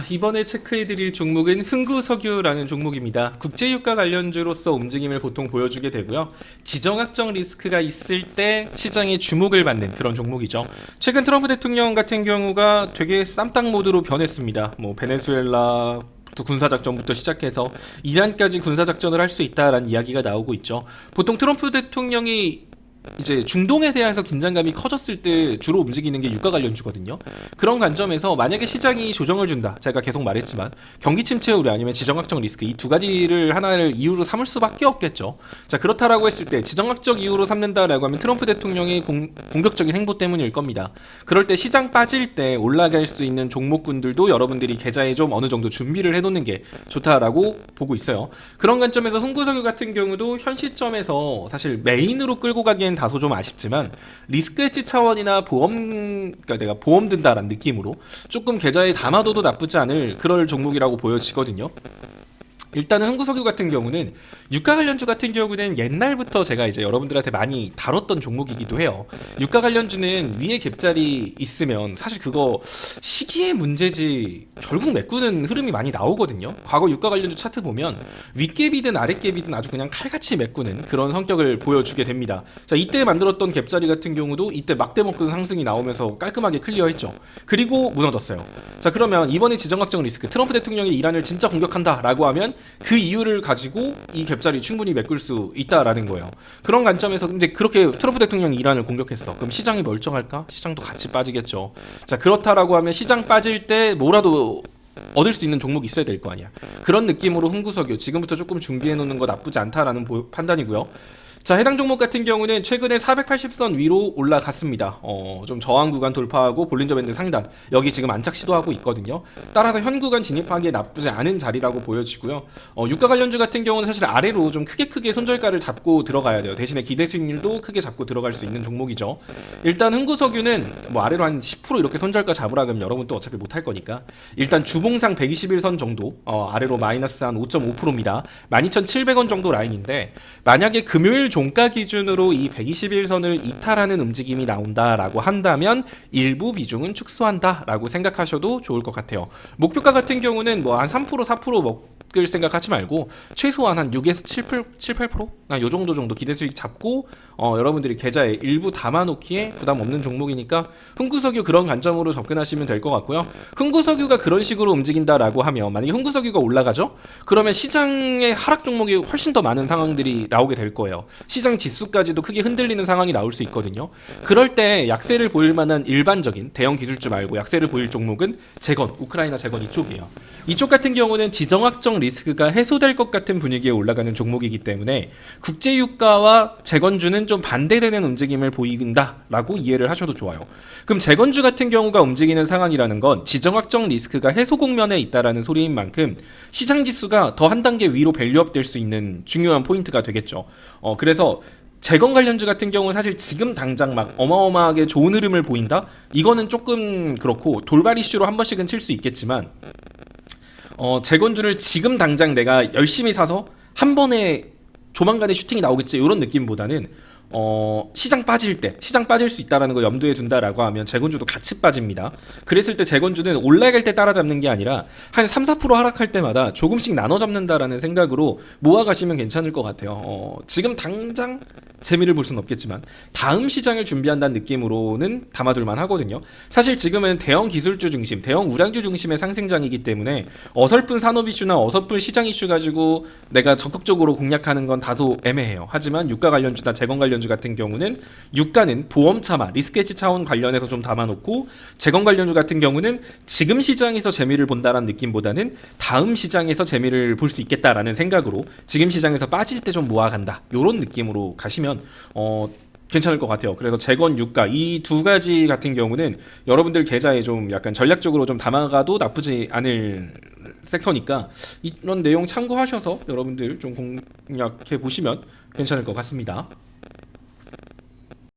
이번에 체크해드릴 종목은 흥구석유라는 종목입니다. 국제유가 관련주로서 움직임을 보통 보여주게 되고요. 지정학적 리스크가 있을 때 시장이 주목을 받는 그런 종목이죠. 최근 트럼프 대통령 같은 경우가 되게 쌈딱 모드로 변했습니다. 베네수엘라 군사작전부터 시작해서 이란까지 군사작전을 할 수 있다라는 이야기가 나오고 있죠. 보통 트럼프 대통령이 이제 중동에 대해서 긴장감이 커졌을 때 주로 움직이는 게 유가 관련주거든요. 그런 관점에서 만약에 시장이 조정을 준다, 제가 계속 말했지만 경기 침체 우려 아니면 지정학적 리스크, 이 두 가지를 하나를 이유로 삼을 수밖에 없겠죠. 자, 그렇다라고 했을 때 지정학적 이유로 삼는다라고 하면 트럼프 대통령의 공격적인 행보 때문일 겁니다. 그럴 때 시장 빠질 때 올라갈 수 있는 종목군들도 여러분들이 계좌에 좀 어느 정도 준비를 해놓는 게 좋다라고 보고 있어요. 그런 관점에서 흥구석유 같은 경우도 현 시점에서 사실 메인으로 끌고 가기엔 다소 좀 아쉽지만 리스크 해지 차원이나 그러니까 내가 보험 든다라는 느낌으로 조금 계좌에 담아둬도 나쁘지 않을 그럴 종목이라고 보여지거든요. 일단은 흥구석유 같은 경우는 유가 관련주 같은 경우는 옛날부터 제가 이제 여러분들한테 많이 다뤘던 종목이기도 해요. 유가 관련주는 위에 갭자리 있으면 사실 그거 시기의 문제지 결국 메꾸는 흐름이 많이 나오거든요. 과거 유가 관련주 차트 보면 윗갭이든 아랫갭이든 아주 그냥 칼같이 메꾸는 그런 성격을 보여주게 됩니다. 자, 이때 만들었던 갭자리 같은 경우도 이때 막대 먹는 상승이 나오면서 깔끔하게 클리어했죠. 그리고 무너졌어요. 자, 그러면 이번에 지정학적 리스크, 트럼프 대통령이 이란을 진짜 공격한다라고 하면 그 이유를 가지고 이 갭자리 충분히 메꿀 수 있다라는 거예요. 그런 관점에서 이제 그렇게 트럼프 대통령이 이란을 공격했어. 그럼 시장이 멀쩡할까? 시장도 같이 빠지겠죠. 자, 그렇다라고 하면 시장 빠질 때 뭐라도 얻을 수 있는 종목이 있어야 될 거 아니야. 그런 느낌으로 흥구석유 지금부터 조금 준비해 놓는 거 나쁘지 않다라는 판단이고요. 자, 해당 종목 같은 경우는 최근에 480선 위로 올라갔습니다. 좀 저항 구간 돌파하고 볼린저 밴드 상단, 여기 지금 안착 시도하고 있거든요. 따라서 현 구간 진입하기에 나쁘지 않은 자리라고 보여지고요. 유가 관련주 같은 경우는 사실 아래로 좀 크게 손절가를 잡고 들어가야 돼요. 대신에 기대 수익률도 크게 잡고 들어갈 수 있는 종목이죠. 일단 흥구석유는 아래로 한 10% 이렇게 손절가 잡으라 그러면 여러분 또 어차피 못할 거니까 일단 주봉상 121선 정도 아래로 마이너스 한 5.5%입니다. 12,700원 정도 라인인데 만약에 금요일 종가 기준으로 이 121선을 이탈하는 움직임이 나온다라고 한다면 일부 비중은 축소한다라고 생각하셔도 좋을 것 같아요. 목표가 같은 경우는 한 3%, 4% 먹을 생각하지 말고 최소한 한 6에서 7, 8%? 요 정도 기대 수익 잡고 여러분들이 계좌에 일부 담아놓기에 부담 없는 종목이니까 흥구석유 그런 관점으로 접근하시면 될 것 같고요. 흥구석유가 그런 식으로 움직인다라고 하면 만약에 흥구석유가 올라가죠? 그러면 시장의 하락 종목이 훨씬 더 많은 상황들이 나오게 될 거예요. 시장 지수까지도 크게 흔들리는 상황이 나올 수 있거든요. 그럴 때 약세를 보일 만한 일반적인 대형 기술주 말고 약세를 보일 종목은 재건, 우크라이나 재건 이쪽이에요. 이쪽 같은 경우는 지정학적 리스크가 해소될 것 같은 분위기에 올라가는 종목이기 때문에 국제유가와 재건주는 좀 반대되는 움직임을 보인다라고 이해를 하셔도 좋아요. 그럼 재건주 같은 경우가 움직이는 상황이라는 건 지정학적 리스크가 해소 국면에 있다라는 소리인 만큼 시장 지수가 더 한 단계 위로 밸류업 될 수 있는 중요한 포인트가 되겠죠. 그래서 재건 관련주 같은 경우는 사실 지금 당장 막 어마어마하게 좋은 흐름을 보인다? 이거는 조금 그렇고 돌발 이슈로 한 번씩은 칠 수 있겠지만 재건주를 지금 당장 내가 열심히 사서 한 번에 조만간에 슈팅이 나오겠지 이런 느낌보다는 시장 빠질 수 있다라는 거 염두에 둔다라고 하면 재건주도 같이 빠집니다. 그랬을 때 재건주는 올라갈 때 따라잡는 게 아니라 한 3, 4% 하락할 때마다 조금씩 나눠 잡는다라는 생각으로 모아가시면 괜찮을 것 같아요. 지금 당장 재미를 볼 수는 없겠지만 다음 시장을 준비한다는 느낌으로는 담아둘만 하거든요. 사실 지금은 대형 기술주 중심, 대형 우량주 중심의 상승장이기 때문에 어설픈 산업 이슈나 어설픈 시장 이슈 가지고 내가 적극적으로 공략하는 건 다소 애매해요. 하지만 유가 관련주나 재건 관련주 같은 경우는 유가는 보험 차마, 리스크 해지 차원 관련해서 좀 담아놓고 재건 관련주 같은 경우는 지금 시장에서 재미를 본다라는 느낌보다는 다음 시장에서 재미를 볼 수 있겠다라는 생각으로 지금 시장에서 빠질 때 좀 모아간다 이런 느낌으로 가시면 괜찮을 것 같아요. 그래서 재건, 유가 이 두 가지 같은 경우는 여러분들 계좌에 좀 약간 전략적으로 좀 담아가도 나쁘지 않을 섹터니까 이런 내용 참고하셔서 여러분들 좀 공략해 보시면 괜찮을 것 같습니다.